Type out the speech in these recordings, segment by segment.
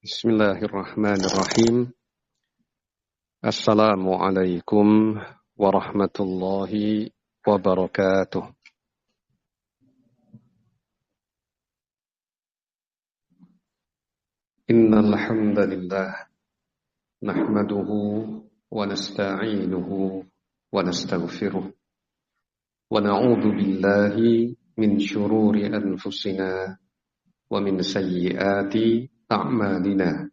Bismillahirrahmanirrahim. Assalamualaikum warahmatullahi wabarakatuh. Innal hamdalillah nahmaduhu wa nasta'inuhu wa nastaghfiruh wa na'udzu billahi min shururi anfusina wa min sayyiati a'malina.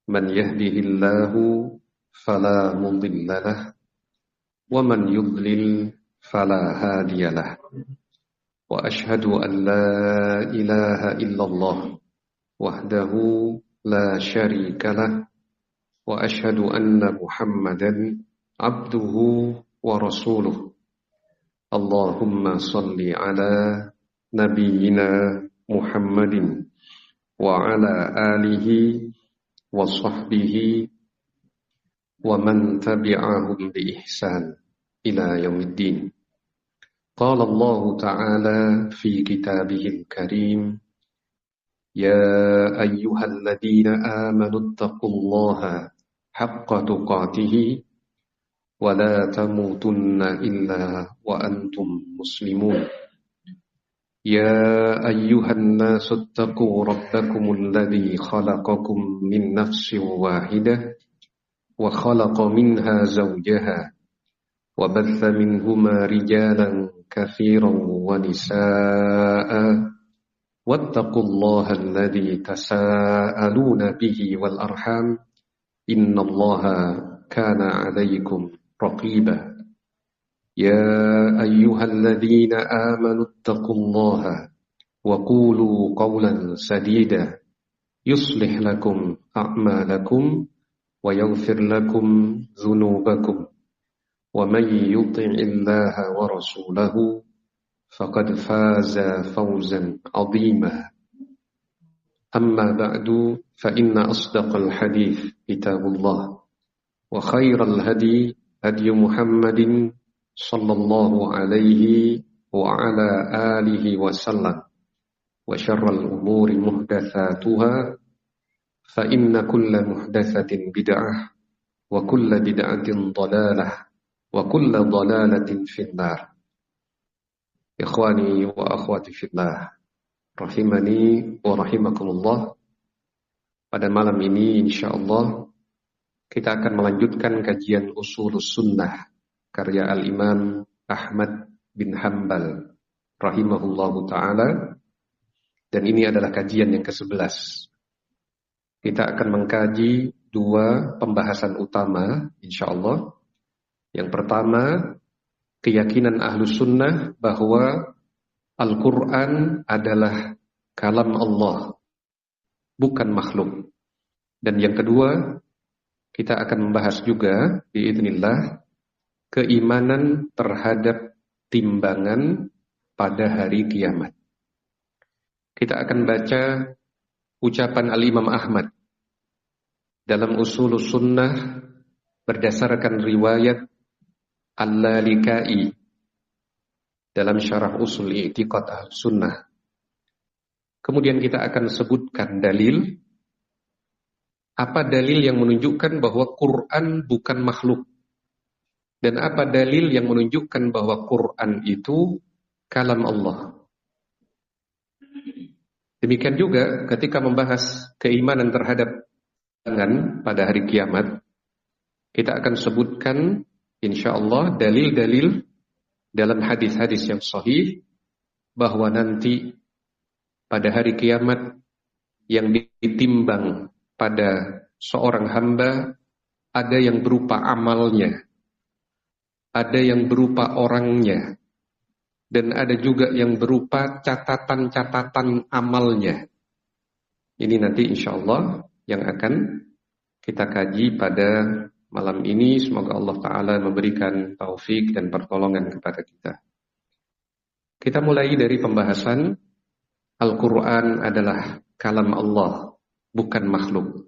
Man yahdihillahu fala mudilla lahu wa man yudlil fala hadiya lahu. Wa ashhadu an la ilaha illallah wahdahu la syarika lahu wa ashhadu anna Muhammadan abduhu wa rasuluh. Allahumma salli ala nabiyyina Muhammadin wa ala alihi wa sahbihi wa man tabi'ahum bi ihsan ila yaumiddin. Qala Allah Ta'ala fi kitabihil karim, ya ayyuhalladzina amanu taqullaha haqqa tuqatih wa la tamutunna illa wa antum muslimun. يا أيها الناس اتقوا ربكم الذي خلقكم من نفس واحدة وخلق منها زوجها وبث منهما رجالا كثيرا ونساء واتقوا الله الذي تساءلون به والأرحام إن الله كان عليكم رقيبا. يا أيها الذين آمنوا اتقوا الله وقولوا قولا سديدا يصلح لكم أعمالكم ويغفر لكم ذنوبكم ومن يطع الله ورسوله فقد فاز فوزا عظيما. أما بعد فإن أصدق الحديث كتاب الله وخير الهدي هدي محمد صلى الله عليه وعلى آله وسلم وشر الأمور محدثاتها فإن كل محدثة بدعة وكل بدعة ضلالة وكل ضلالة في النار. إخواني وأخواتي في الله rahimani wa rahimakumullah. Pada malam ini insyaallah kita akan melanjutkan kajian Ushulus Sunnah karya Al-Imam Ahmad bin Hanbal rahimahullahu ta'ala. Dan ini adalah kajian yang ke-11. Kita akan mengkaji dua pembahasan utama insyaallah. Yang pertama, keyakinan Ahlus Sunnah bahwa Al-Quran adalah kalam Allah, bukan makhluk. Dan yang kedua, kita akan membahas juga biidznillah keimanan terhadap timbangan pada hari kiamat. Kita akan baca ucapan Al-Imam Ahmad dalam Ushulus Sunnah berdasarkan riwayat Al-Lalikai dalam syarah Usul I'tiqad Ahlussunnah. Kemudian kita akan sebutkan dalil. Apa dalil yang menunjukkan bahwa Quran bukan makhluk? Dan apa dalil yang menunjukkan bahwa Quran itu kalam Allah? Demikian juga ketika membahas keimanan terhadap timbangan pada hari kiamat, kita akan sebutkan insyaallah dalil-dalil dalam hadis-hadis yang sahih bahwa nanti pada hari kiamat yang ditimbang pada seorang hamba ada yang berupa amalnya, ada yang berupa orangnya, dan ada juga yang berupa catatan-catatan amalnya. Ini nanti insyaallah yang akan kita kaji pada malam ini. Semoga Allah Ta'ala memberikan taufik dan pertolongan kepada kita. Kita mulai dari pembahasan Al-Quran adalah kalam Allah, bukan makhluk.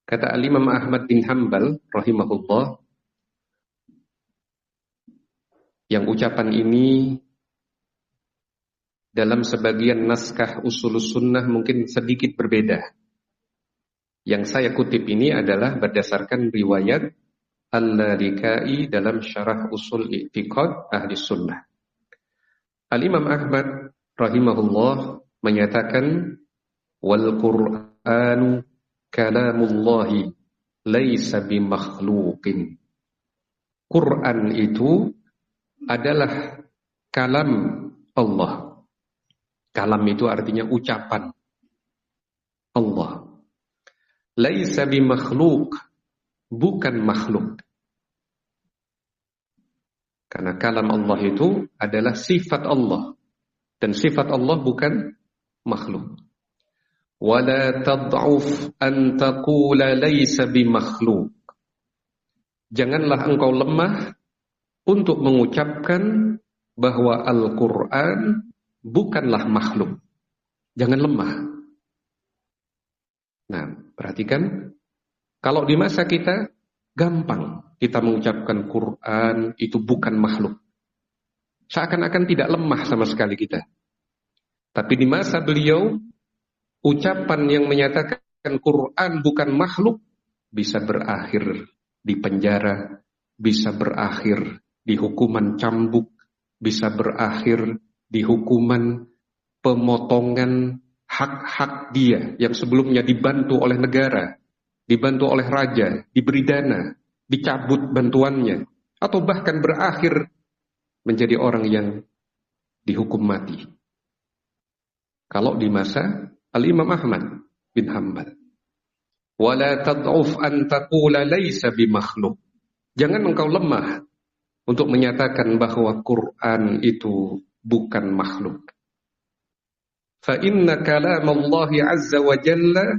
Kata Al-Imam Ahmad bin Hanbal rahimahullah, yang ucapan ini dalam sebagian naskah Ushulus Sunnah mungkin sedikit berbeda Yang saya kutip ini adalah berdasarkan riwayat Al-Lalikai dalam Syarah Usul I'tiqad Ahli Sunnah. Al-Imam Ahmad rahimahullah menyatakan, wal Qur'anu kalamullahi laisa bimakhluqin. Quran itu adalah kalam Allah. Kalam itu artinya ucapan Allah. Laisa bimakhluq, bukan makhluk. Karena kalam Allah itu adalah sifat Allah. Dan sifat Allah bukan makhluk. Wala tad'uf an taqula laisa bimakhluq. Janganlah engkau lemah untuk mengucapkan bahwa Al-Quran bukanlah makhluk. Jangan lemah. Nah, perhatikan, kalau di masa kita gampang kita mengucapkan Quran itu bukan makhluk. Seakan-akan tidak lemah sama sekali kita. Tapi di masa beliau, ucapan yang menyatakan Quran bukan makhluk bisa berakhir di penjara, bisa berakhir di hukuman cambuk, bisa berakhir di hukuman pemotongan hak-hak dia yang sebelumnya dibantu oleh negara, dibantu oleh raja, diberi dana, dicabut bantuannya, atau bahkan berakhir menjadi orang yang dihukum mati. Kalau di masa Al-Imam Ahmad bin Hanbal, wala tad'uf an taqula laisa bimakhluk. Jangan engkau lemah untuk menyatakan bahwa Quran itu bukan makhluk. Fa inna kalam Allah azza wa jalla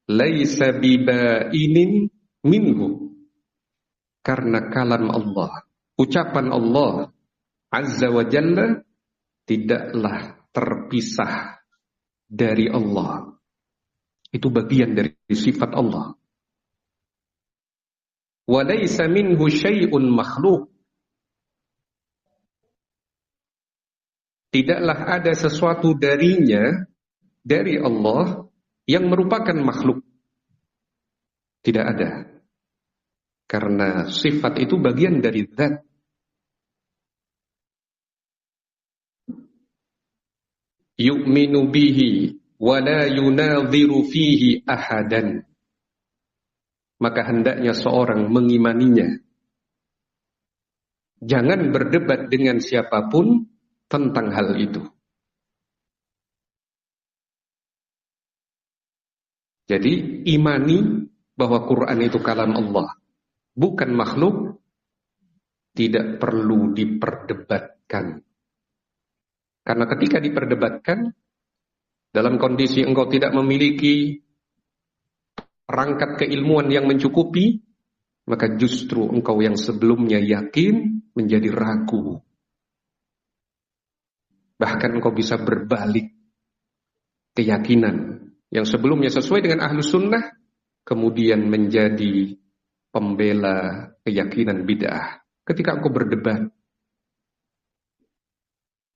laisa bibainin minhu. Karena kalam Allah, ucapan Allah azza wa jalla tidaklah terpisah dari Allah. Itu bagian dari sifat Allah. Wa laisa minhu syai'un makhluk. Tidaklah ada sesuatu darinya, dari Allah, yang merupakan makhluk. Tidak ada. Karena sifat itu bagian dari zat. Yu'minu bihi wa la yunadhiru fihi ahadan. Maka hendaknya seorang mengimaninya. Jangan berdebat dengan siapapun tentang hal itu. Jadi imani bahwa Quran itu kalam Allah, bukan makhluk, tidak perlu diperdebatkan. Karena ketika diperdebatkan, dalam kondisi engkau tidak memiliki perangkat keilmuan yang mencukupi, maka justru engkau yang sebelumnya yakin menjadi ragu. Bahkan engkau bisa berbalik keyakinan yang sebelumnya sesuai dengan ahlu sunnah, kemudian menjadi pembela keyakinan bid'ah. Ketika engkau berdebat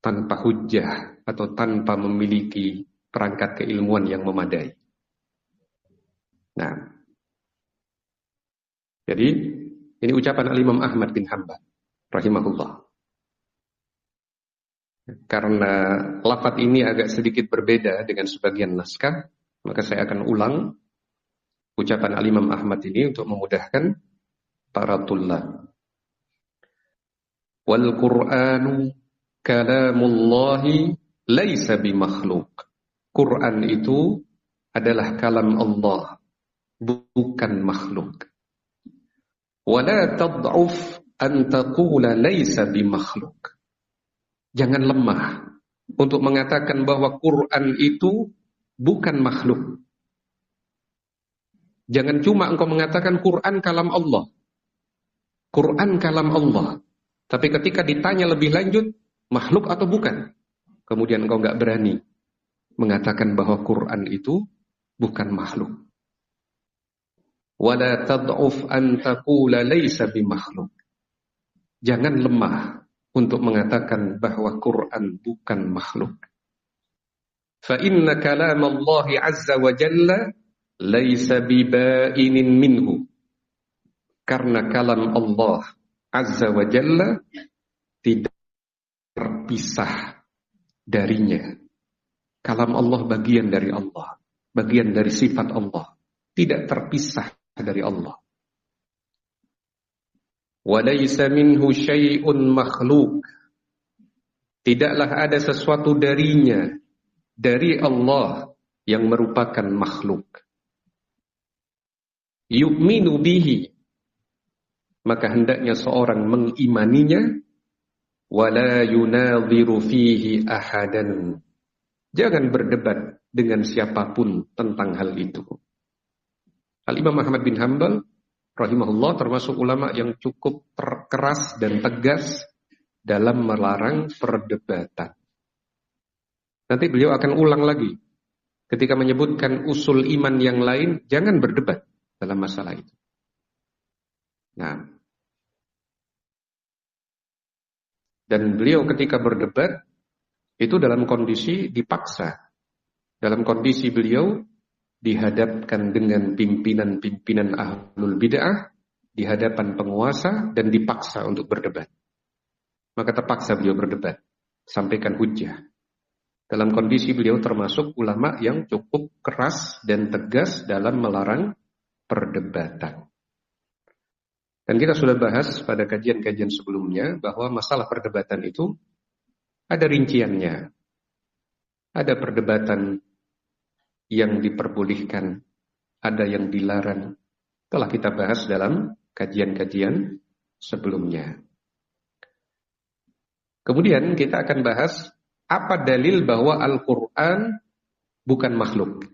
tanpa hujjah atau tanpa memiliki perangkat keilmuan yang memadai. Nah, jadi ini ucapan Al-Imam Ahmad bin Hanbal rahimahullah. Karena lafaz ini agak sedikit berbeda dengan sebagian naskah, maka saya akan ulang ucapan Al-Imam Ahmad ini untuk memudahkan para tullab. Wal Qur'anu kalamullahi laisa bimakhluk. Quran itu adalah kalam Allah, bukan makhluk. Wala tad'uf an taqula laisa bimakhluk. Jangan lemah untuk mengatakan bahwa Quran itu bukan makhluk. Jangan cuma engkau mengatakan Quran kalam Allah. Quran kalam Allah. Tapi ketika ditanya lebih lanjut, makhluk atau bukan? Kemudian engkau enggak berani mengatakan bahwa Quran itu bukan makhluk. Wala tad'uf an taqula laisa bimakhluk. Jangan lemah untuk mengatakan bahwa Quran bukan makhluk. Fa inna kalam Allah azza wa jalla laisa bibainin minhu, karena kalam Allah Azza wa Jalla tidak terpisah darinya. Kalam Allah bagian dari Allah, bagian dari sifat Allah, tidak terpisah dari Allah. Walaysa minhu syai'un makhluk, tidaklah ada sesuatu darinya, dari Allah yang merupakan makhluk. Yu'minu bihi, maka hendaknya seorang mengimaninya. Wala yunadhiru fihi ahadan, jangan berdebat dengan siapapun tentang hal itu. Al-Imam Ahmad bin Hanbal rahimahullah termasuk ulama yang cukup keras dan tegas dalam melarang perdebatan. Nanti beliau akan ulang lagi ketika menyebutkan usul iman yang lain, jangan berdebat dalam masalah itu. Nah, dan beliau ketika berdebat itu dalam kondisi dipaksa. Dalam kondisi beliau dihadapkan dengan pimpinan-pimpinan ahlul bid'ah, di hadapan penguasa, dan dipaksa untuk berdebat. Maka terpaksa beliau berdebat, sampaikan hujjah. Dalam kondisi beliau termasuk ulama yang cukup keras dan tegas dalam melarang perdebatan. Dan kita sudah bahas pada kajian-kajian sebelumnya bahwa masalah perdebatan itu ada rinciannya. Ada perdebatan yang diperbolehkan, ada yang dilarang. Telah kita bahas dalam kajian-kajian sebelumnya. Kemudian kita akan bahas apa dalil bahwa Al-Quran bukan makhluk.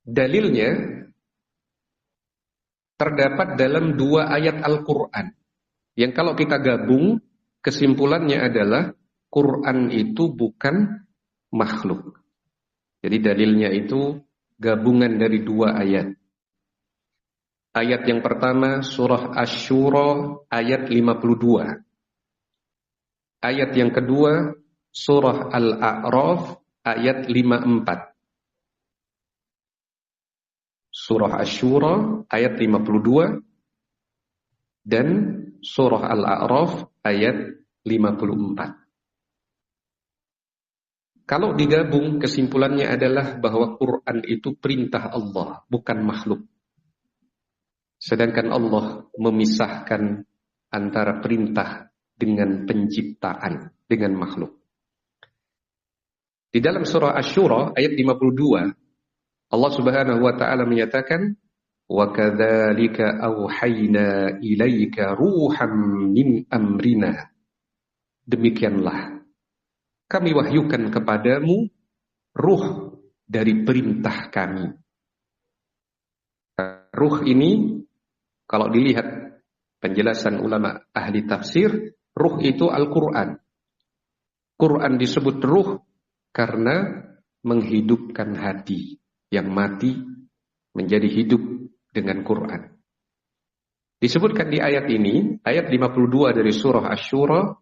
Dalilnya terdapat dalam 2 ayat Al-Quran, yang kalau kita gabung, kesimpulannya adalah Quran itu bukan makhluk. Jadi dalilnya itu gabungan dari 2 ayat. Ayat yang pertama surah Asy-Syura ayat 52. Ayat yang kedua surah Al-A'raf ayat 54. Surah Asy-Syura ayat 52 dan surah Al-A'raf ayat 54. Kalau digabung, kesimpulannya adalah bahwa Quran itu perintah Allah, bukan makhluk. Sedangkan Allah memisahkan antara perintah dengan penciptaan, dengan makhluk. Di dalam surah Asy-Syura ayat 52, Allah Subhanahu wa taala menyatakan, "Wa kadzalika auhayna ilaika ruham min amrina." Demikianlah kami wahyukan kepadamu ruh dari perintah kami. Ruh ini kalau dilihat penjelasan ulama ahli tafsir, ruh itu Al-Quran. Quran disebut ruh karena menghidupkan hati yang mati menjadi hidup dengan Quran. Disebutkan di ayat ini, ayat 52 dari surah Asy-Syura,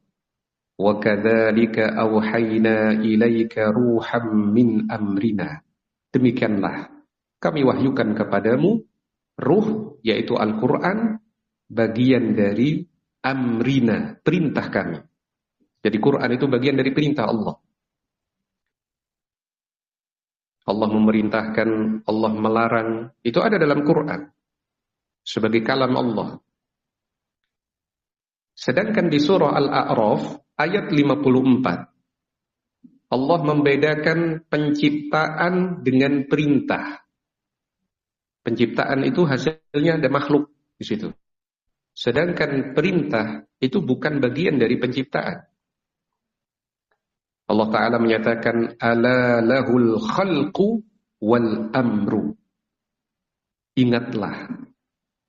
wa kadzalika auhayna ilaika ruham min amrina. Demikianlah kami wahyukan kepadamu ruh, yaitu Al-Quran, bagian dari amrina, perintah kami. Jadi Quran itu bagian dari perintah Allah. Allah memerintahkan, Allah melarang, itu ada dalam Quran sebagai kalam Allah. Sedangkan di surah Al-A'raf ayat 54, Allah membedakan penciptaan dengan perintah. Penciptaan itu hasilnya ada makhluk di situ. Sedangkan perintah itu bukan bagian dari penciptaan. Allah Ta'ala menyatakan, ala lahul khalqu wal amru. Ingatlah,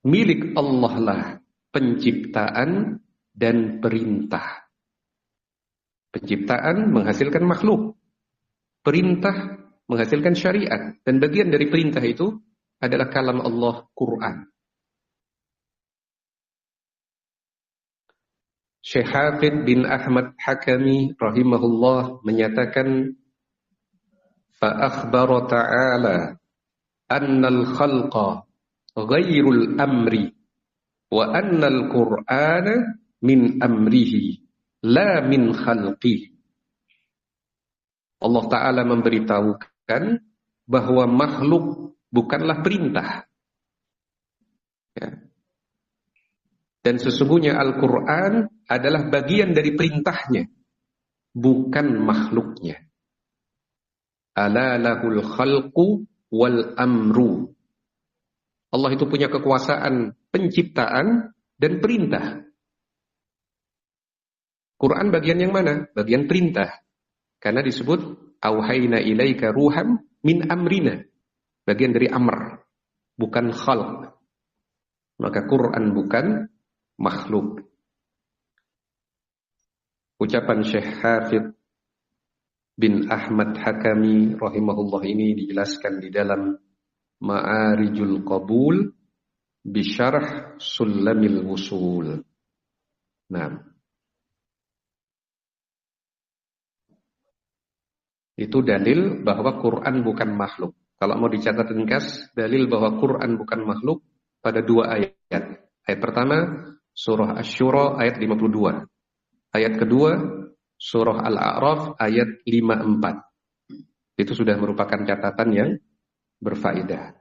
milik Allah lah penciptaan dan perintah. Penciptaan menghasilkan makhluk, perintah menghasilkan syariat, dan bagian dari perintah itu adalah kalam Allah, Quran. Syekh Hafidz bin Ahmad Hakami rahimahullah menyatakan, فأخبر تعالى أن الخلق غير الأمر وأن القرآن من أمره لا من خلقه. Allah Ta'ala memberitahukan bahwa makhluk bukanlah perintah. Ya. Dan sesungguhnya Al-Quran adalah bagian dari perintahnya, bukan makhluknya. Ala lahul khalqu wal amru. Allah itu punya kekuasaan penciptaan dan perintah. Quran bagian yang mana? Bagian perintah. Karena disebut auhayna ilaika ruham min amrina. Bagian dari amr, bukan khalq. Maka Quran bukan makhluk. Ucapan Syekh Hafidh bin Ahmad Hakami rahimahullah ini dijelaskan di dalam Ma'arijul Qabul bi Syarh Sulamil Wusul. Nah, itu dalil bahwa Quran bukan makhluk. Kalau mau dicatat ringkas, dalil bahwa Quran bukan makhluk pada dua ayat. Ayat pertama, surah Asy-Syura ayat 52. Ayat kedua, surah Al-A'raf ayat 54. Itu sudah merupakan catatan yang berfaedah.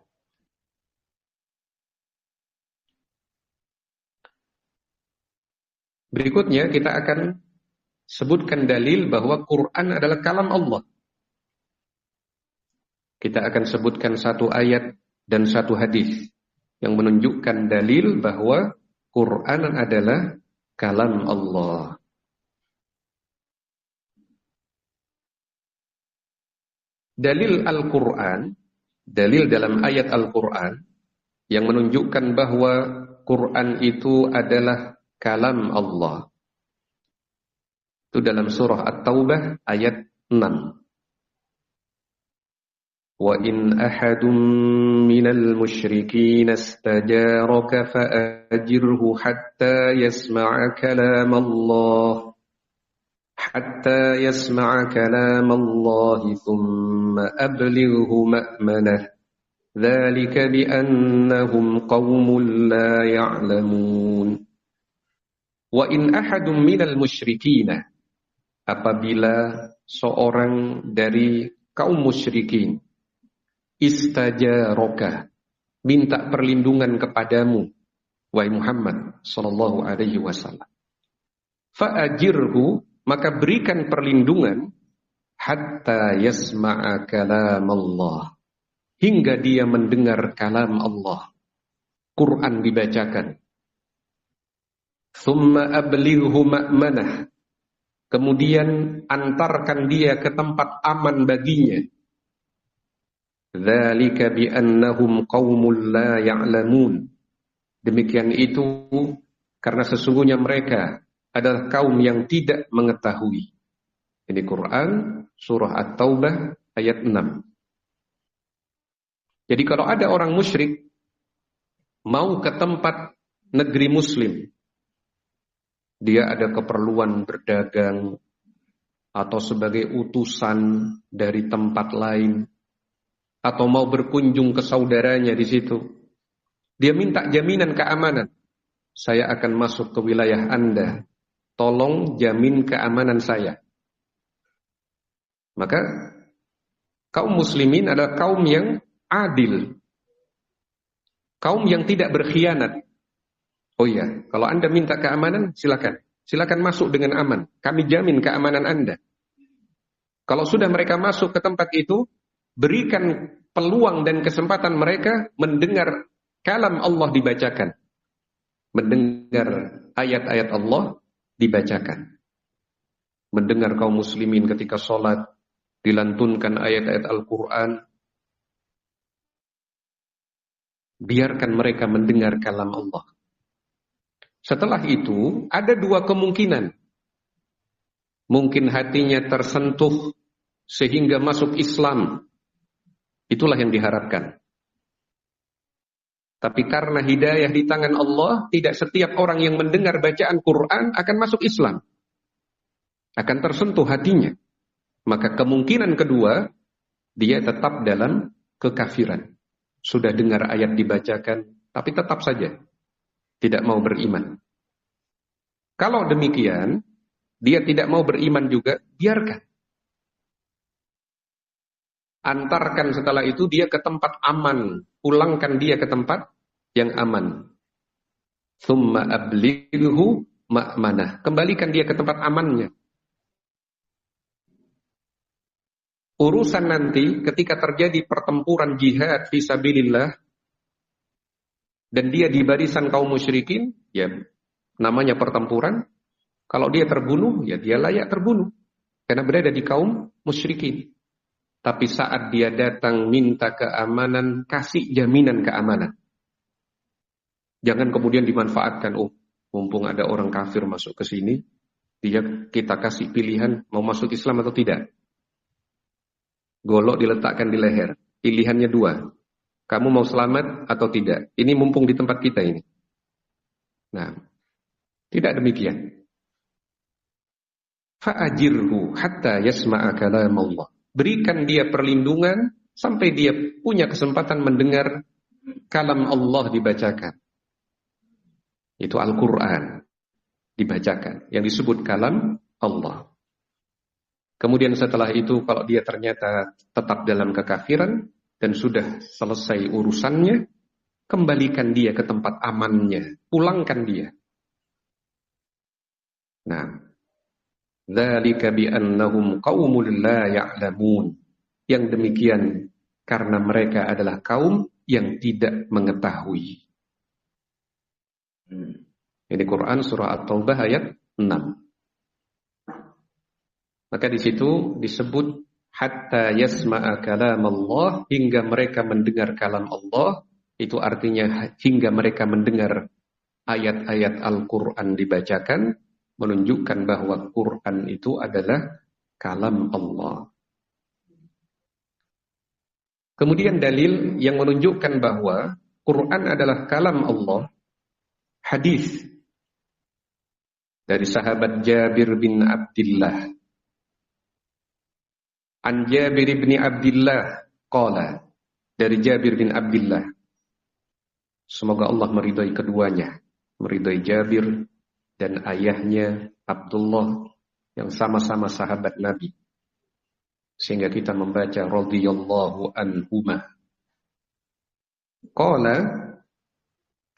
Berikutnya kita akan sebutkan dalil bahwa Quran adalah kalam Allah. Kita akan sebutkan satu ayat dan satu hadis yang menunjukkan dalil bahwa Quran adalah kalam Allah. Dalil Al-Quran, dalil dalam ayat Al-Quran yang menunjukkan bahwa Quran itu adalah kalam Allah. Itu dalam surah At-Taubah ayat 6. Wa in ahadun minal musyrikin istajaraka fa'ajirhu hatta yasma'a kalam Allah. حتى يسمع كلام الله ثم أبلغه مأمنه ذلك بأنهم قوم لا يعلمون وإن أحد من المشركين apabila seorang dari kaum musyrikin istajaraka minta perlindungan kepadamu wahai Muhammad sallallahu alaihi wasallam fa'ajirhu maka berikan perlindungan hatta yasma'a kalam Allah hingga dia mendengar kalam Allah. Quran dibacakan. Thumma ablighu ma'manah. Kemudian antarkan dia ke tempat aman baginya. Dzalika bi annahum qaumul la ya'lamun. Demikian itu karena sesungguhnya mereka adalah kaum yang tidak mengetahui. Ini Quran surah At-Taubah ayat 6. Jadi kalau ada orang musyrik mau ke tempat negeri muslim, dia ada keperluan berdagang atau sebagai utusan dari tempat lain atau mau berkunjung ke saudaranya di situ, dia minta jaminan keamanan. Saya akan masuk ke wilayah Anda. Tolong jamin keamanan saya. Maka kaum muslimin adalah kaum yang adil. Kaum yang tidak berkhianat. Oh iya, kalau Anda minta keamanan, silakan. Silakan masuk dengan aman. Kami jamin keamanan Anda. Kalau sudah mereka masuk ke tempat itu, berikan peluang dan kesempatan mereka mendengar kalam Allah dibacakan. Mendengar ayat-ayat Allah dibacakan. Mendengar kaum muslimin ketika sholat dilantunkan ayat-ayat Al-Quran. Biarkan mereka mendengar kalam Allah. Setelah itu ada dua kemungkinan. Mungkin hatinya tersentuh sehingga masuk Islam. Itulah yang diharapkan. Tapi karena hidayah di tangan Allah, tidak setiap orang yang mendengar bacaan Quran akan masuk Islam. Akan tersentuh hatinya. Maka kemungkinan kedua, dia tetap dalam kekafiran. Sudah dengar ayat dibacakan, tapi tetap saja tidak mau beriman. Kalau demikian, dia tidak mau beriman juga, biarkan. Antarkan setelah itu dia ke tempat aman. Pulangkan dia ke tempat yang aman. Tsumma ablighu ma'manah. Kembalikan dia ke tempat amannya. Urusan nanti ketika terjadi pertempuran jihad fisabilillah dan dia di barisan kaum musyrikin, ya namanya pertempuran. Kalau dia terbunuh, ya dia layak terbunuh karena berada di kaum musyrikin. Tapi saat dia datang minta keamanan, kasih jaminan keamanan. Jangan kemudian dimanfaatkan, oh mumpung ada orang kafir masuk ke sini, kita kasih pilihan mau masuk Islam atau tidak. Golok diletakkan di leher, pilihannya dua. Kamu mau selamat atau tidak? Ini mumpung di tempat kita ini. Nah, tidak demikian. Fa'ajirhu hatta yasma'a kalam Allah. Berikan dia perlindungan sampai dia punya kesempatan mendengar kalam Allah dibacakan. Itu Al-Quran dibacakan, yang disebut kalam Allah. Kemudian setelah itu kalau dia ternyata tetap dalam kekafiran dan sudah selesai urusannya, kembalikan dia ke tempat amannya, pulangkan dia. Nah, dzalika bi annahum qaumul la ya'lamun. Yang demikian karena mereka adalah kaum yang tidak mengetahui. Ini Quran surah At-Taubah ayat 6. Maka di situ disebut hatta yasma'a kalam Allah, hingga mereka mendengar kalam Allah. Itu artinya hingga mereka mendengar ayat-ayat Al-Quran dibacakan, menunjukkan bahwa Quran itu adalah kalam Allah. Kemudian dalil yang menunjukkan bahwa Quran adalah kalam Allah, hadis dari sahabat Jabir bin Abdullah. An Jabir bin Abdullah qala, dari Jabir bin Abdullah. Semoga Allah meridai keduanya, meridai Jabir dan ayahnya Abdullah yang sama-sama sahabat Nabi. Sehingga kita membaca radhiyallahu anhuma. Qala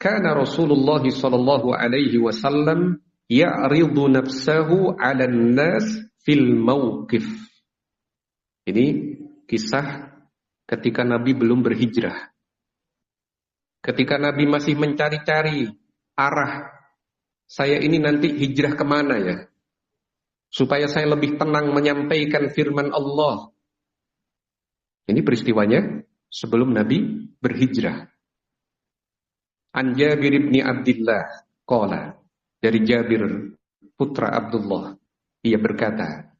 kana Rasulullah sallallahu alaihi wasallam ya'ridu nafsahu 'alan nas fil mauqif. Ini kisah ketika Nabi belum berhijrah. Ketika Nabi masih mencari-cari arah, saya ini nanti hijrah kemana ya? Supaya saya lebih tenang menyampaikan firman Allah. Ini peristiwanya sebelum Nabi berhijrah. An Jabir bin Abdullah qala, dari Jabir putra Abdullah, ia berkata,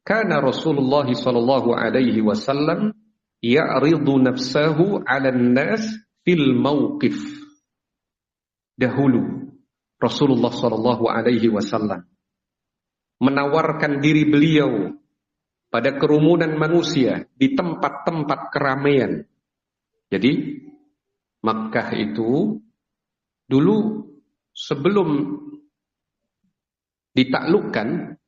kana Rasulullah sallallahu alaihi wasallam ya'ridu nafsahu 'alan nas fil mauqif. Dahulu Rasulullah sallallahu alaihi wasallam menawarkan diri beliau pada kerumunan manusia di tempat-tempat keramaian. Jadi Makkah itu dulu sebelum ditaklukkan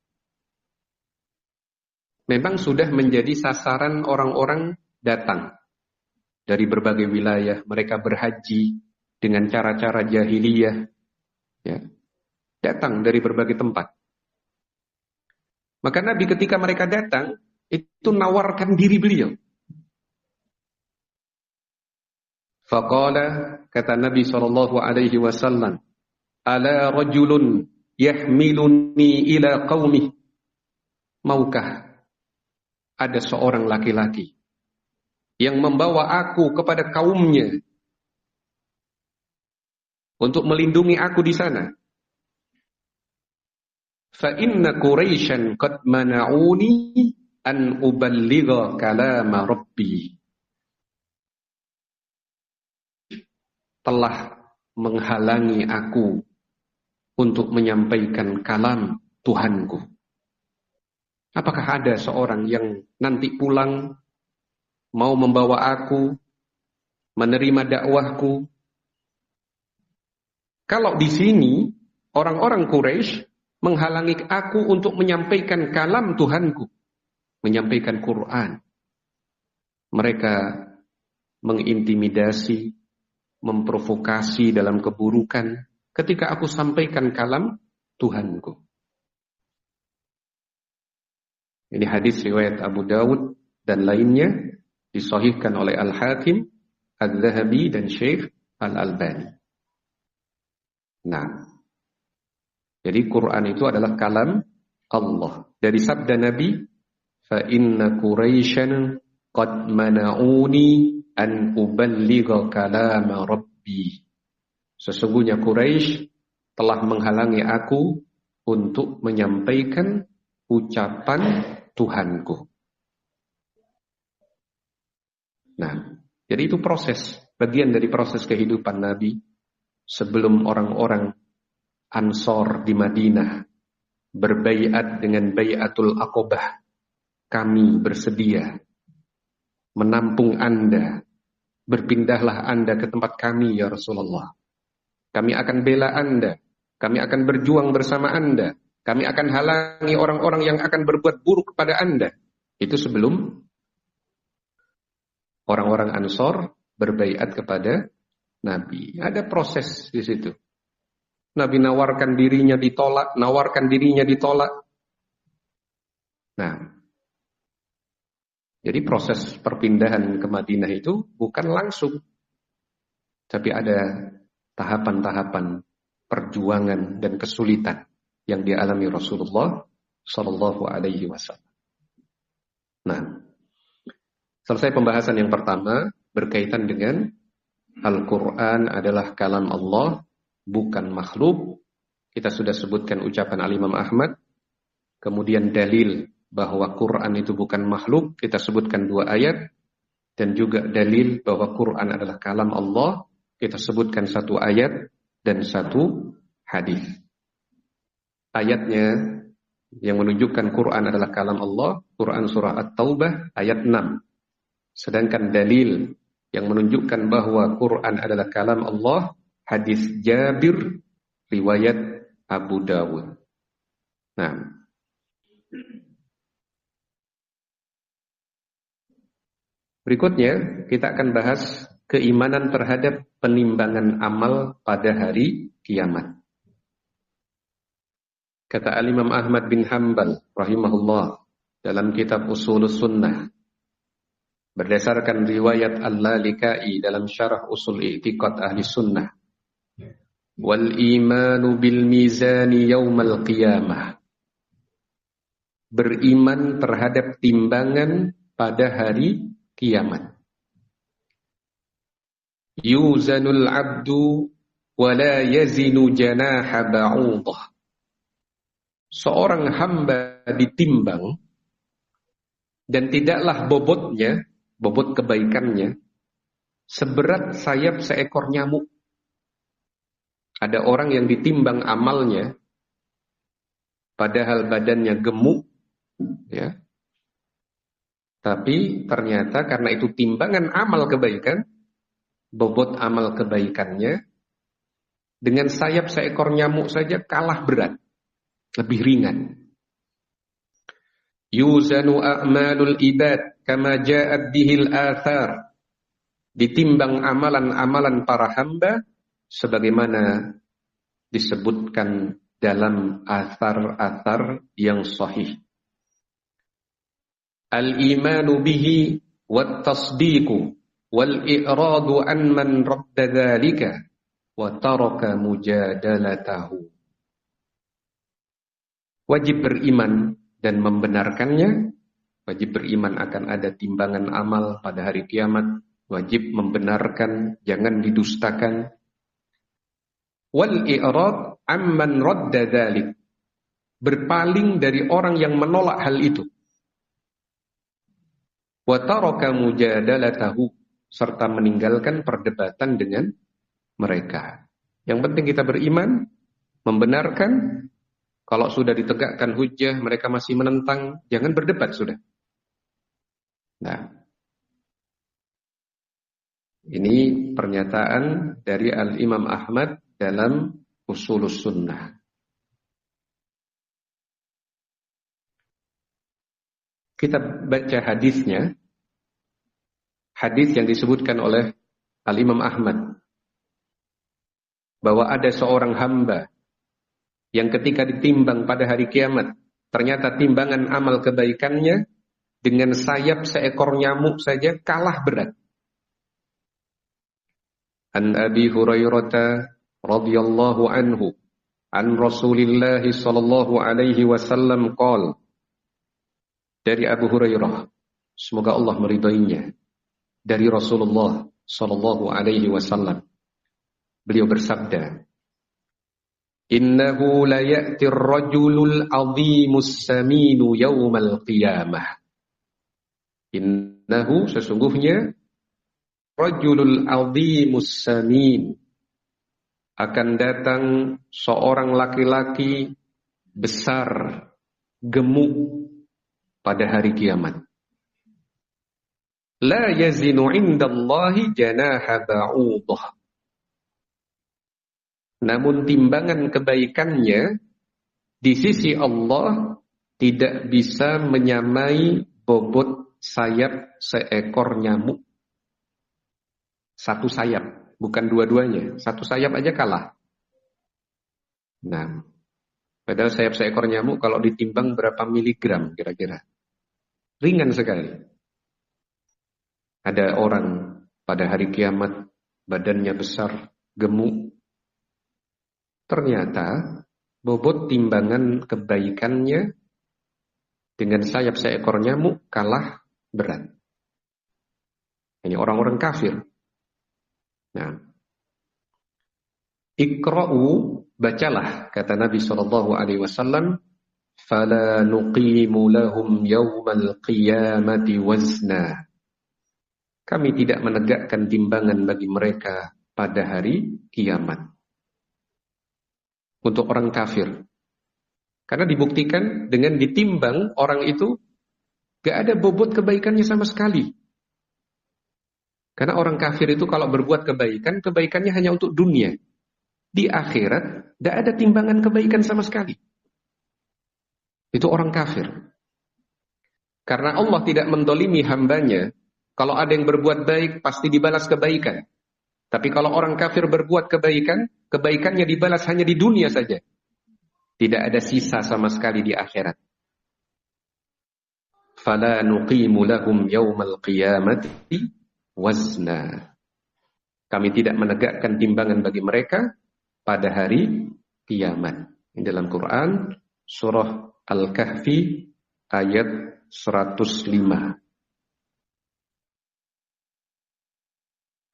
memang sudah menjadi sasaran orang-orang datang dari berbagai wilayah. Mereka berhaji dengan cara-cara jahiliyah, ya, datang dari berbagai tempat. Maka Nabi ketika mereka datang itu nawarkan diri beliau. Faqala, kata Nabi sallallahu alaihi wasallam, ala rajulun yahmiluni ila qaumi. Maukah ada seorang laki-laki yang membawa aku kepada kaumnya untuk melindungi aku di sana? Fa inna Quraisyan qad mana'uni an uballigha kalama Rabbi. Telah menghalangi aku untuk menyampaikan kalam Tuhanku. Apakah ada seorang yang nanti pulang mau membawa aku, menerima dakwahku. Kalau di sini orang-orang Quraisy menghalangi aku untuk menyampaikan kalam Tuhanku, menyampaikan Quran. Mereka mengintimidasi, memprovokasi dalam keburukan ketika aku sampaikan kalam Tuhanku. Ini hadis riwayat Abu Dawud dan lainnya, disahihkan oleh Al-Hakim, Al-Zahabi dan Syekh Al-Albani. Nah, jadi Quran itu adalah kalam Allah. Dari sabda Nabi, fa inna Quraisyan qad mana'uni an uballigha kalama Rabbi. Sesungguhnya Quraisy telah menghalangi aku untuk menyampaikan ucapan Tuhanku. Nah, jadi itu proses, bagian dari proses kehidupan Nabi sebelum orang-orang Ansor di Madinah berbaiat dengan Baiatul Aqobah. Kami bersedia menampung Anda. Berpindahlah Anda ke tempat kami, ya Rasulullah. Kami akan bela Anda. Kami akan berjuang bersama Anda. Kami akan halangi orang-orang yang akan berbuat buruk kepada Anda. Itu sebelum orang-orang Ansor berbaiat kepada Nabi. Ada proses di situ. Nabi nawarkan dirinya ditolak, nawarkan dirinya ditolak. Nah, jadi proses perpindahan ke Madinah itu bukan langsung, tapi ada tahapan-tahapan perjuangan dan kesulitan yang dialami Rasulullah Shallallahu Alaihi Wasallam. Nah, selesai pembahasan yang pertama berkaitan dengan Al-Quran adalah kalam Allah, bukan makhluk. Kita sudah sebutkan ucapan Al-Imam Ahmad. Kemudian dalil bahwa Quran itu bukan makhluk, kita sebutkan 2 ayat. Dan juga dalil bahwa Quran adalah kalam Allah, kita sebutkan 1 ayat dan 1 hadis. Ayatnya yang menunjukkan Quran adalah kalam Allah, Quran surah At-Taubah ayat 6. Sedangkan dalil yang menunjukkan bahwa Quran adalah kalam Allah, hadis Jabir riwayat Abu Dawud. Nah, berikutnya kita akan bahas keimanan terhadap penimbangan amal pada hari kiamat. Kata Al-Imam Ahmad bin Hanbal rahimahullah dalam kitab Ushulus Sunnah, berdasarkan riwayat Al-Lalikai dalam syarah usul i'tiqad ahli sunnah, wal imanu bil mizani yaumal qiyamah, beriman terhadap timbangan pada hari kiamat. Yuzanul abdu wa la yazinu janaha ba'udah. Seorang hamba ditimbang dan tidaklah bobotnya, bobot kebaikannya, seberat sayap seekor nyamuk. Ada orang yang ditimbang amalnya, padahal badannya gemuk, ya. Tapi ternyata karena itu timbangan amal kebaikan, bobot amal kebaikannya, dengan sayap seekor nyamuk saja kalah berat, lebih ringan. Yuzanu a'malul ibad kama ja'at bihil athar. Ditimbang amalan-amalan para hamba sebagaimana disebutkan dalam athar-athar yang sahih. Al-imanu bihi wat tasdiqu wal i'radu an man radda dzalika wa taraka mujadalatahu. Wajib beriman dan membenarkannya, wajib beriman akan ada timbangan amal pada hari kiamat, wajib membenarkan, jangan didustakan. Wal i'rad amman radda dzalik, berpaling dari orang yang menolak hal itu. Wa taraka mujadalatahu, serta meninggalkan perdebatan dengan mereka. Yang penting kita beriman, membenarkan. Kalau sudah ditegakkan hujjah, mereka masih menentang, jangan berdebat sudah. Nah, Ini pernyataan dari Al-Imam Ahmad dalam Ushulus Sunnah. Kita baca hadisnya. Hadis yang disebutkan oleh Al-Imam Ahmad, bahwa ada seorang hamba yang ketika ditimbang pada hari kiamat, ternyata timbangan amal kebaikannya dengan sayap seekor nyamuk saja kalah berat. An Abi Hurairah radhiyallahu anhu an Rasulillah sallallahu alaihi wasallam qala, dari Abu Hurairah, semoga Allah meridainya, dari Rasulullah sallallahu alaihi wasallam, beliau bersabda, innahu la ya'ti ar-rajulul 'azimus saminu yaumal qiyamah. Innahu, sesungguhnya, rajulul 'azimus samin, akan datang seorang laki-laki besar, gemuk pada hari kiamat. La yazinu 'indallahi janaha ba'udah. Namun timbangan kebaikannya di sisi Allah tidak bisa menyamai bobot sayap seekor nyamuk. Satu sayap, bukan dua-duanya. Satu sayap aja kalah. Nah, padahal sayap seekor nyamuk kalau ditimbang berapa miligram kira-kira? Ringan sekali. Ada orang pada hari kiamat badannya besar, gemuk. Ternyata bobot timbangan kebaikannya dengan sayap seekor nyamuk kalah berat. Ini orang-orang kafir. Nah, Iqra'u, bacalah, kata Nabi SAW, fala nuqimu lahum yawmal qiyamati wazna. Kami tidak menegakkan timbangan bagi mereka pada hari kiamat. Untuk orang kafir. Karena dibuktikan dengan ditimbang orang itu gak ada bobot kebaikannya sama sekali. Karena orang kafir itu kalau berbuat kebaikan, kebaikannya hanya untuk dunia. Di akhirat gak ada timbangan kebaikan sama sekali. Itu orang kafir. Karena Allah tidak mendolimi hambanya. Kalau ada yang berbuat baik, pasti dibalas kebaikan. Tapi kalau orang kafir berbuat kebaikan, kebaikannya dibalas hanya di dunia saja. Tidak ada sisa sama sekali di akhirat. Fala nuqimu lahum yawmal qiyamati wazna. Kami tidak menegakkan timbangan bagi mereka pada hari kiamat. Ini dalam Quran, surah Al-Kahfi, ayat 105.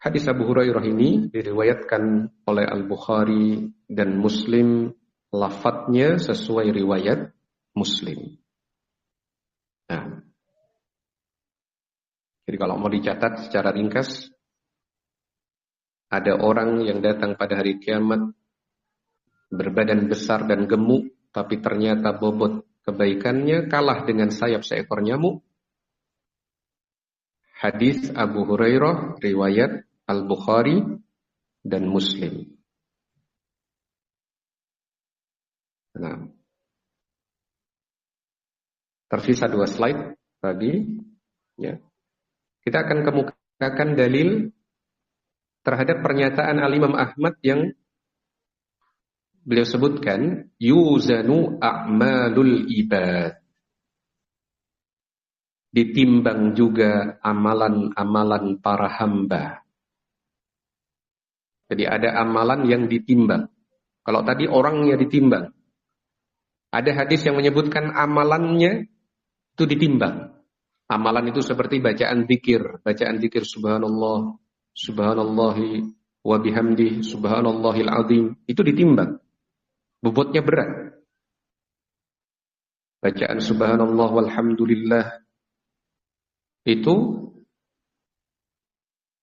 Hadis Abu Hurairah ini diriwayatkan oleh Al-Bukhari dan Muslim, lafadznya sesuai riwayat Muslim. Nah, jadi kalau mau dicatat secara ringkas, ada orang yang datang pada hari kiamat berbadan besar dan gemuk, tapi ternyata bobot kebaikannya kalah dengan sayap seekor nyamuk. Hadis Abu Hurairah, riwayat Al-Bukhari dan Muslim. Nah, tersisa 2 slide tadi. Ya. Kita akan kemukakan dalil terhadap pernyataan Al-Imam Ahmad yang beliau sebutkan, yuzanu a'malul ibad. Ditimbang juga amalan-amalan para hamba. Jadi ada amalan yang ditimbang. Kalau tadi orangnya ditimbang. Ada hadis yang menyebutkan amalannya itu ditimbang. Amalan itu seperti bacaan zikir subhanallah, subhanallahi wa bihamdi, subhanallahil azim. Itu ditimbang. Bobotnya berat. Bacaan subhanallah walhamdulillah itu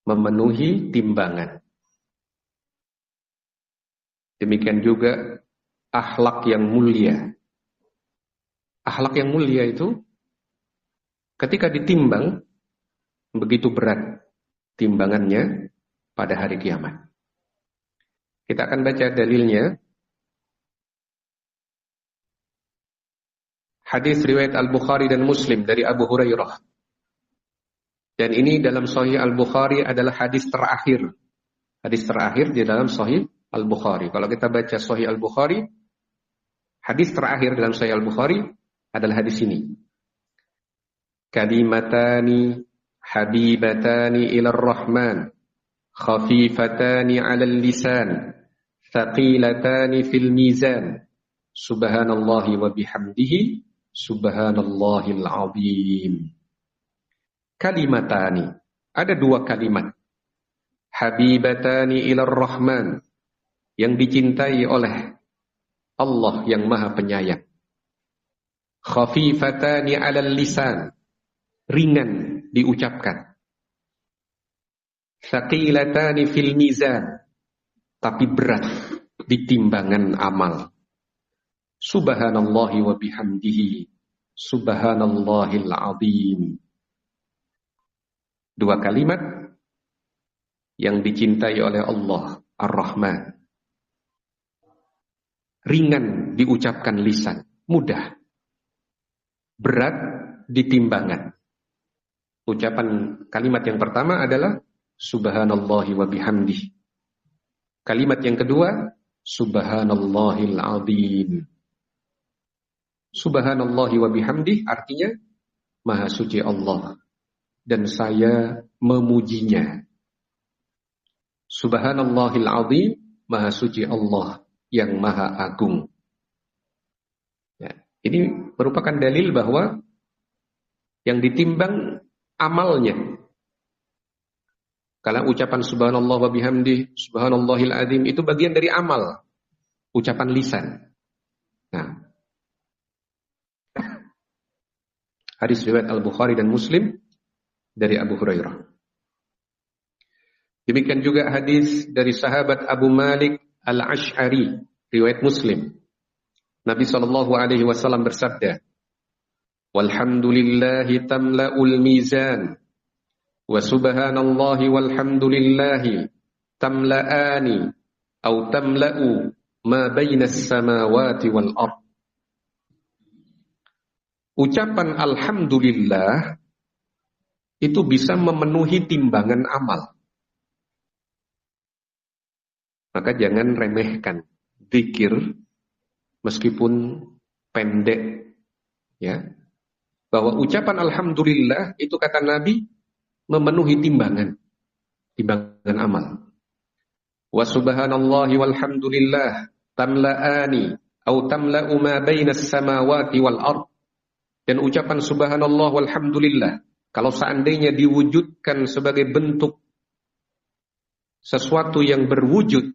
memenuhi timbangan. Demikian juga akhlak yang mulia. Akhlak yang mulia itu ketika ditimbang begitu berat timbangannya, pada hari kiamat. Kita akan baca dalilnya. Hadis riwayat Al-Bukhari dan Muslim dari Abu Hurairah. Dan ini dalam Sahih Al-Bukhari adalah hadis terakhir. Hadis terakhir di dalam Sahih Al-Bukhari. Kalau kita baca Sahih Al-Bukhari, hadis terakhir dalam Sahih Al-Bukhari adalah hadis ini. Kalimatani habibatani ilar rahman, khafifatani 'alal lisan, thaqilatani fil mizan, subhanallahi wa bihamdihi, subhanallahil azim. Kalimatani, ada dua kalimat. Habibatani ilar rahman, yang dicintai oleh Allah yang Maha Penyayang. Khafifatani 'alal lisan, ringan diucapkan. Thaqilatani fil mizan, tapi berat di timbangan amal. Subhanallahi wa bihamdihi, subhanallahil azim. Dua kalimat yang dicintai oleh Allah Ar-Rahman. Ringan diucapkan lisan, mudah. Berat di timbangan. Ucapan kalimat yang pertama adalah subhanallahi wa bihamdihi. Kalimat yang kedua, subhanallahil azim. Subhanallahi wa bihamdihi artinya Maha suci Allah dan saya memujinya. Subhanallahil azim, Maha suci Allah yang Maha agung. Ya, ini merupakan dalil bahwa yang ditimbang amalnya. Kalau ucapan subhanallah wa bihamdihi, subhanallahil azim itu bagian dari amal, ucapan lisan. Nah, hadis riwayat Al-Bukhari dan Muslim dari Abu Hurairah. Demikian juga hadis dari sahabat Abu Malik Al-Ash'ari, riwayat Muslim. Nabi SAW bersabda, walhamdulillahi tamla'ul mizan, wa subhanallahi walhamdulillahi tamla'ani, atau tamla'u ma bainas samawati wal ard. Ucapan alhamdulillah itu bisa memenuhi timbangan amal. Maka jangan remehkan zikir meskipun pendek, ya. Bahwa ucapan alhamdulillah itu kata Nabi memenuhi timbangan amal. Wa subhanallahi walhamdulillah tamla'ani au tamla'u ma bainas samawati wal ard. Dan ucapan subhanallah walhamdulillah, kalau seandainya diwujudkan sebagai bentuk sesuatu yang berwujud,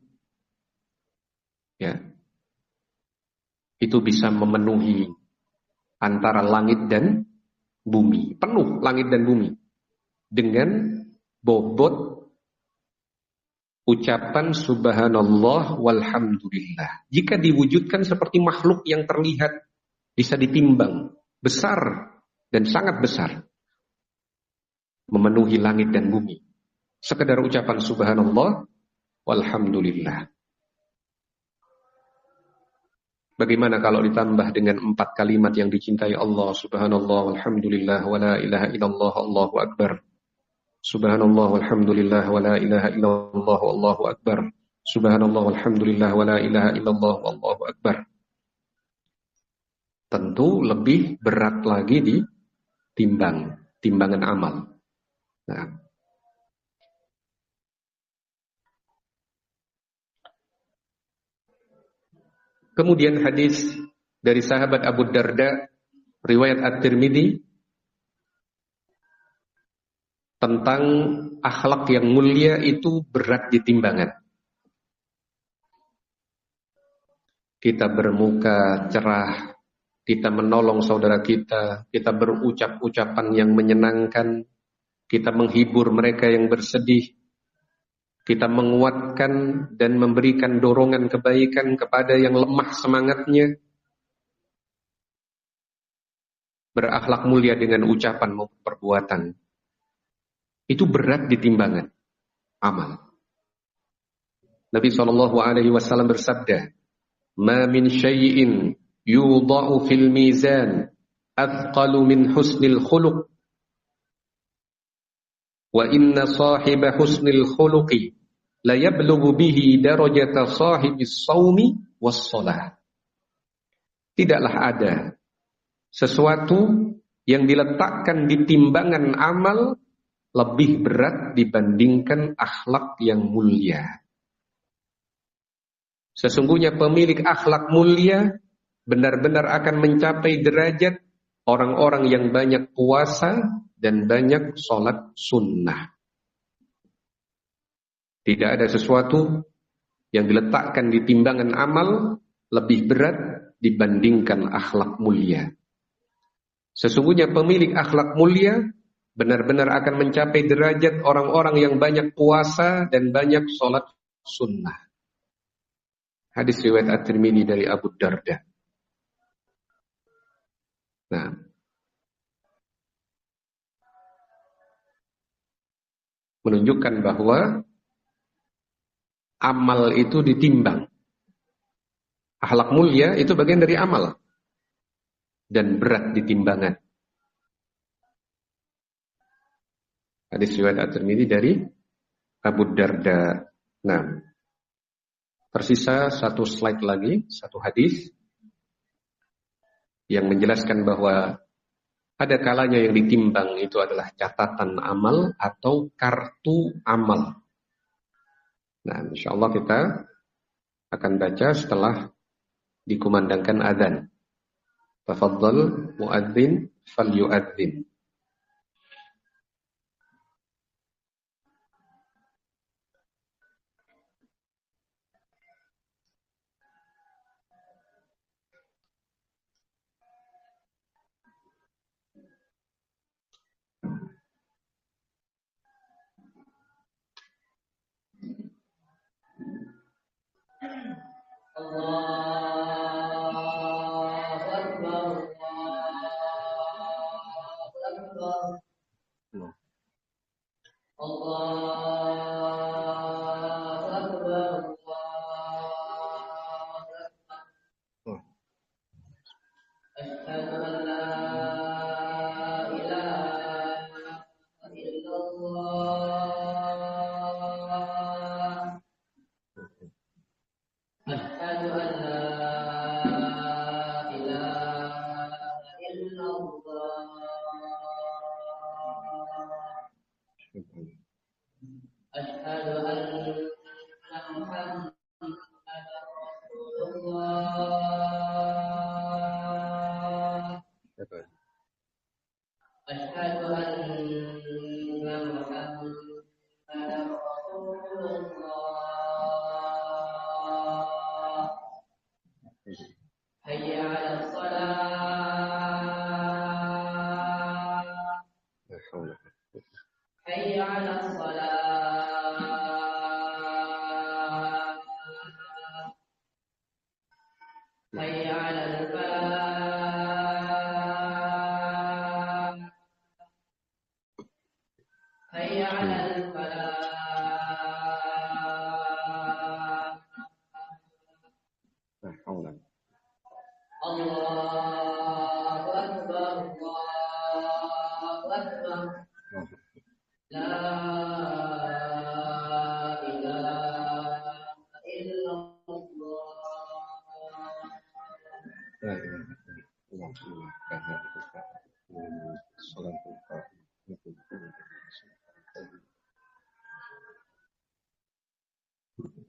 ya, itu bisa memenuhi antara langit dan bumi, penuh langit dan bumi dengan bobot ucapan subhanallah walhamdulillah. Jika diwujudkan seperti makhluk yang terlihat, bisa ditimbang, besar dan sangat besar, memenuhi langit dan bumi. Sekedar ucapan subhanallah walhamdulillah. Bagaimana kalau ditambah dengan 4 kalimat yang dicintai Allah, subhanallah walhamdulillah wa la ilaha illallah Allahu akbar. Subhanallah walhamdulillah wa la ilaha illallah Allahu akbar. Subhanallah walhamdulillah wa la ilaha illallah Allahu akbar. Tentu lebih berat lagi di timbangan amal. Nah, kemudian hadis dari sahabat Abu Darda, riwayat At-Tirmidzi, tentang akhlak yang mulia itu berat di timbangan. Kita bermuka cerah, kita menolong saudara kita berucap ucapan yang menyenangkan, kita menghibur mereka yang bersedih, kita menguatkan dan memberikan dorongan kebaikan kepada yang lemah semangatnya. Berakhlak mulia dengan ucapan maupun perbuatan. Itu berat di timbangan amal. Nabi SAW bersabda, "Ma min syai'in yudha'u fil mizan athqalu min husnil khuluq wa inna sahiba husnil khuluqi la yablughu bihi darajata sahibis shaumi was shalah." Tidaklah ada sesuatu yang diletakkan di timbangan amal lebih berat dibandingkan akhlak yang mulia. Sesungguhnya pemilik akhlak mulia benar-benar akan mencapai derajat orang-orang yang banyak puasa dan banyak sholat sunnah. Tidak ada sesuatu yang diletakkan di timbangan amal lebih berat dibandingkan akhlak mulia. Sesungguhnya pemilik akhlak mulia benar-benar akan mencapai derajat orang-orang yang banyak puasa dan banyak sholat sunnah. Hadis riwayat At-Tirmidzi dari Abu Darda. Nah, menunjukkan bahwa amal itu ditimbang. Akhlak mulia itu bagian dari amal dan berat di timbangan. Hadis riwayat At-Tirmidzi dari Abu Darda. Nah, tersisa satu slide lagi, satu hadis yang menjelaskan bahwa ada kalanya yang ditimbang itu adalah catatan amal atau kartu amal. Nah, insyaallah kita akan baca setelah dikumandangkan adzan. Tafadhal muadzin falyuadzin.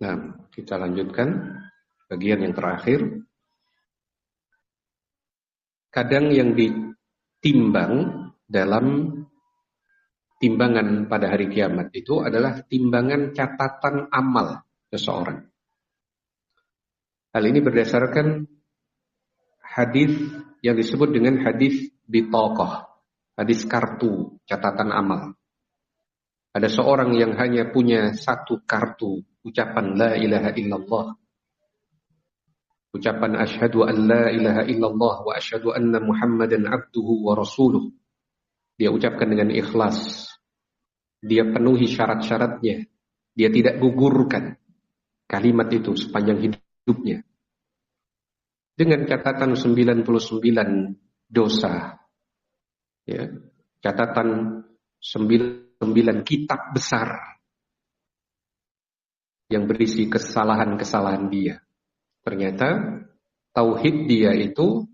Nah, kita lanjutkan bagian yang terakhir. Kadang yang ditimbang dalam timbangan pada hari kiamat itu adalah timbangan catatan amal seseorang. Hal ini berdasarkan hadis yang disebut dengan hadis bitaqah, hadis kartu catatan amal. Ada seorang yang hanya punya satu kartu ucapan la ilaha illallah, ucapan asyhadu an la ilaha illallah wa asyhadu anna muhammadan abduhu wa rasuluh. Dia ucapkan dengan ikhlas, dia penuhi syarat-syaratnya, dia tidak gugurkan, kalimat itu sepanjang hidupnya. Dengan catatan 99 dosa. Ya, catatan 99 kitab besar yang berisi kesalahan-kesalahan dia. Ternyata tauhid dia itu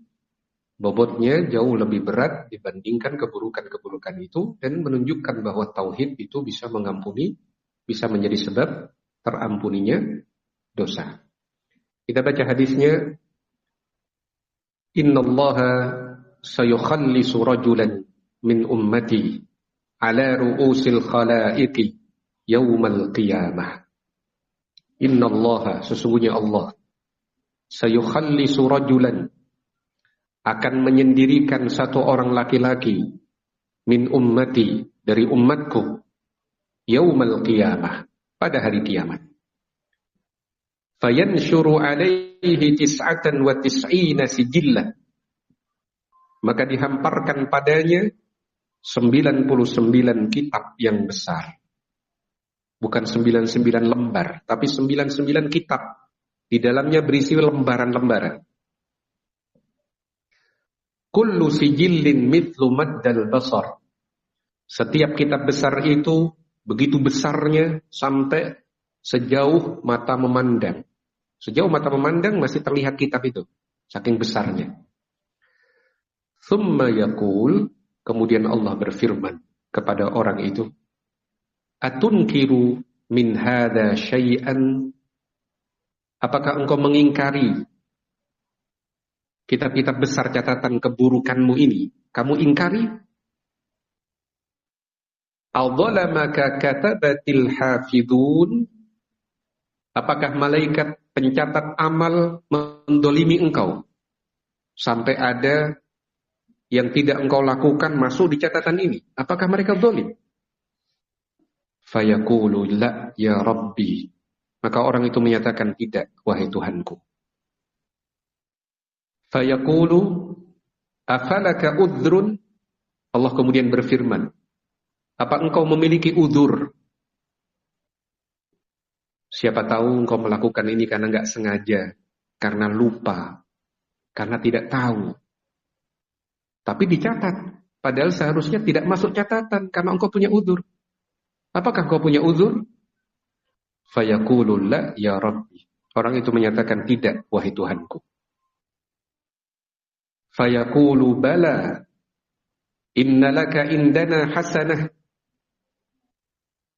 bobotnya jauh lebih berat dibandingkan keburukan-keburukan itu, dan menunjukkan bahwa tauhid itu bisa mengampuni, bisa menjadi sebab terampuninya dosa. Kita baca hadisnya, innallaha sayukhallisu rajulan min ummati ala ru'usil khalaiqi yaumal qiyamah. Innallaha, sesungguhnya Allah, sayukhallisu rajulan, akan menyendirikan satu orang laki-laki, min ummati, dari umatku, yaumal qiyamah, pada hari kiamat. Fayanshuru alaihi tis'atan wa tis'ina sijillah, maka dihamparkan padanya 99 kitab yang besar. Bukan 99 lembar, tapi 99 kitab. Di dalamnya berisi lembaran-lembaran. Kullu sijillin mithlu maddal basar. Setiap kitab besar itu begitu besarnya sampai sejauh mata memandang. Sejauh mata memandang masih terlihat kitab itu, saking besarnya. Thumma yaqul, kemudian Allah berfirman kepada orang itu, atunkiru min hadza syai'an, apakah engkau mengingkari kitab-kitab besar catatan keburukanmu ini? Kamu ingkari? Adzalamaka katabatil hafidun, apakah malaikat pencatat amal mendolimi engkau sampai ada yang tidak engkau lakukan masuk di catatan ini? Apakah mereka zalim? Fayaqulu la ya Rabbi, maka orang itu menyatakan tidak, wahai Tuhanku. Fayaqulu afalaka udhrun, Allah kemudian berfirman, apa engkau memiliki udzur? Siapa tahu engkau melakukan ini karena enggak sengaja, karena lupa, karena tidak tahu. Tapi dicatat, padahal seharusnya tidak masuk catatan karena engkau punya udzur. Apakah engkau punya udzur? Fayaqulu la ya Rabbi, orang itu menyatakan tidak, wahai Tuhanku. Fayaqulu bala innalaka indana hasanah,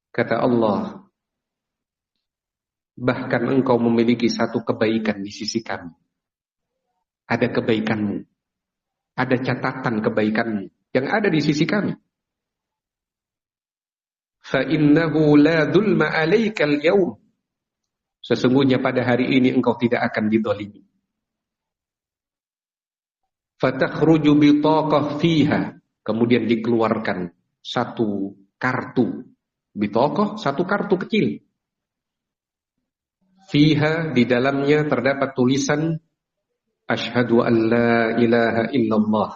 kata Allah, bahkan engkau memiliki satu kebaikan di sisi kami. Ada kebaikanmu, ada catatan kebaikanmu yang ada di sisi kami. Fa innahu la dzulma 'alaikal yaum, sesungguhnya pada hari ini engkau tidak akan dizalimi. Fatakhruju bitaqah fiha, kemudian dikeluarkan satu kartu. Bitaqah, satu kartu kecil. Fiha, di dalamnya terdapat tulisan asyhadu an la ilaha illallah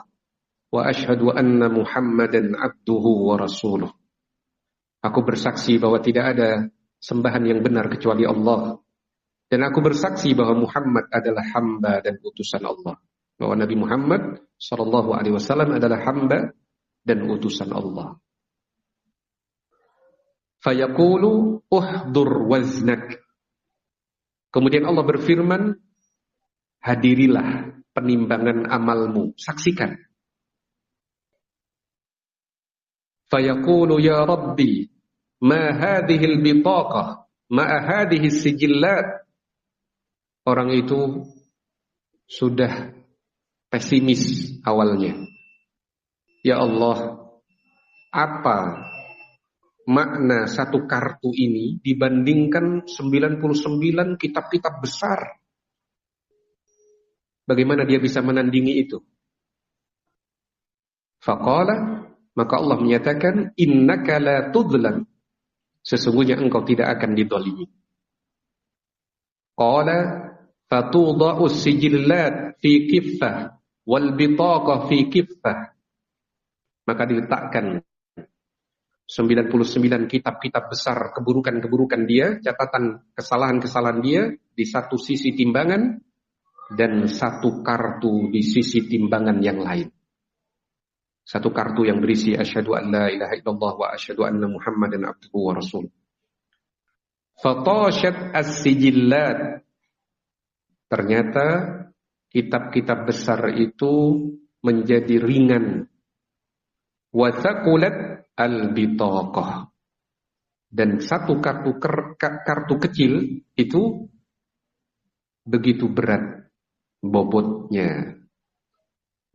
wa asyhadu anna Muhammadan abduhu wa rasuluh. Aku bersaksi bahwa tidak ada sembahan yang benar kecuali Allah, dan aku bersaksi bahwa Muhammad adalah hamba dan utusan Allah. Bahwa Nabi Muhammad sallallahu alaihi wasallam adalah hamba dan utusan Allah. Fayaqulu uhdur waznak, kemudian Allah berfirman, hadirilah penimbangan amalmu, saksikan. Fayaqulu ya Rabbi ma hadhil bitaqah ma hadhihi sijillat, orang itu sudah pesimis awalnya. Ya Allah, apa makna satu kartu ini dibandingkan 99 kitab-kitab besar? Bagaimana dia bisa menandingi itu? Faqala, maka Allah menyatakan, innaka la tudlam, sesungguhnya engkau tidak akan dizalimi. Qala fatudha'u sijillat fi kiffah wal bitaqah fi kiffah, maka diletakkan 99 kitab-kitab besar keburukan-keburukan dia, catatan kesalahan-kesalahan dia di satu sisi timbangan, dan satu kartu di sisi timbangan yang lain. Satu kartu yang berisi asyhadu an la ilaha illallah wa asyhadu anna Muhammadan abduhu wa rasul. Fatashat as-sijillat. Ternyata kitab-kitab besar itu menjadi ringan. Wa thaqulat al-bitaqah. Dan satu kartu kecil itu begitu berat bobotnya.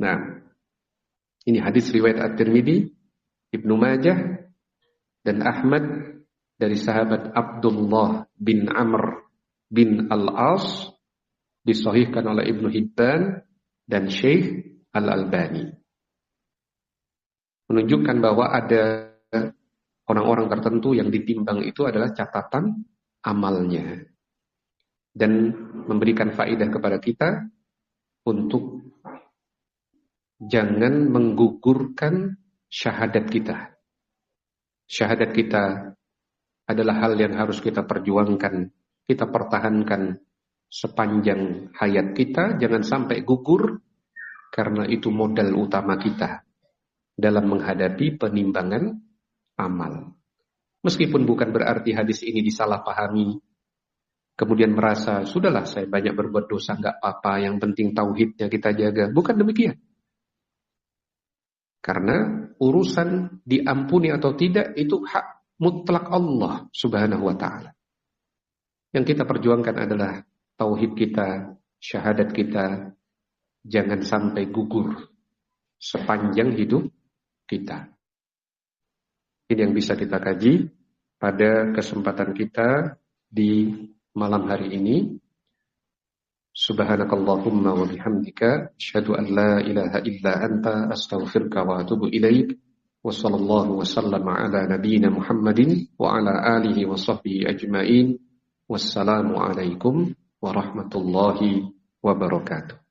Nah, ini hadis riwayat At-Tirmidzi, Ibnu Majah, dan Ahmad dari sahabat Abdullah bin Amr bin Al-As, disahihkan oleh Ibnu Hibban dan Syekh Al-Albani. Menunjukkan bahwa ada orang-orang tertentu yang ditimbang itu adalah catatan amalnya. Dan memberikan faedah kepada kita untuk jangan menggugurkan syahadat kita. Syahadat kita adalah hal yang harus kita perjuangkan, kita pertahankan sepanjang hayat kita. Jangan sampai gugur, karena itu modal utama kita dalam menghadapi penimbangan amal. Meskipun bukan berarti hadis ini disalahpahami, kemudian merasa, sudahlah saya banyak berbuat dosa, nggak apa-apa, yang penting tauhidnya kita jaga. Bukan demikian. Karena urusan diampuni atau tidak itu hak mutlak Allah subhanahu wa ta'ala. Yang kita perjuangkan adalah tauhid kita, syahadat kita, jangan sampai gugur sepanjang hidup kita. Ini yang bisa kita kaji pada kesempatan kita di malam hari ini. Subhanakallahumma wa bihamdika asyhadu an la ilaha illa anta astaghfiruka wa atubu ilaik. Wa sallallahu wa sallama ala nabiyyina Muhammadin wa ala alihi wa sahbihi ajmain. Wassalamu alaikum warahmatullahi wabarakatuh.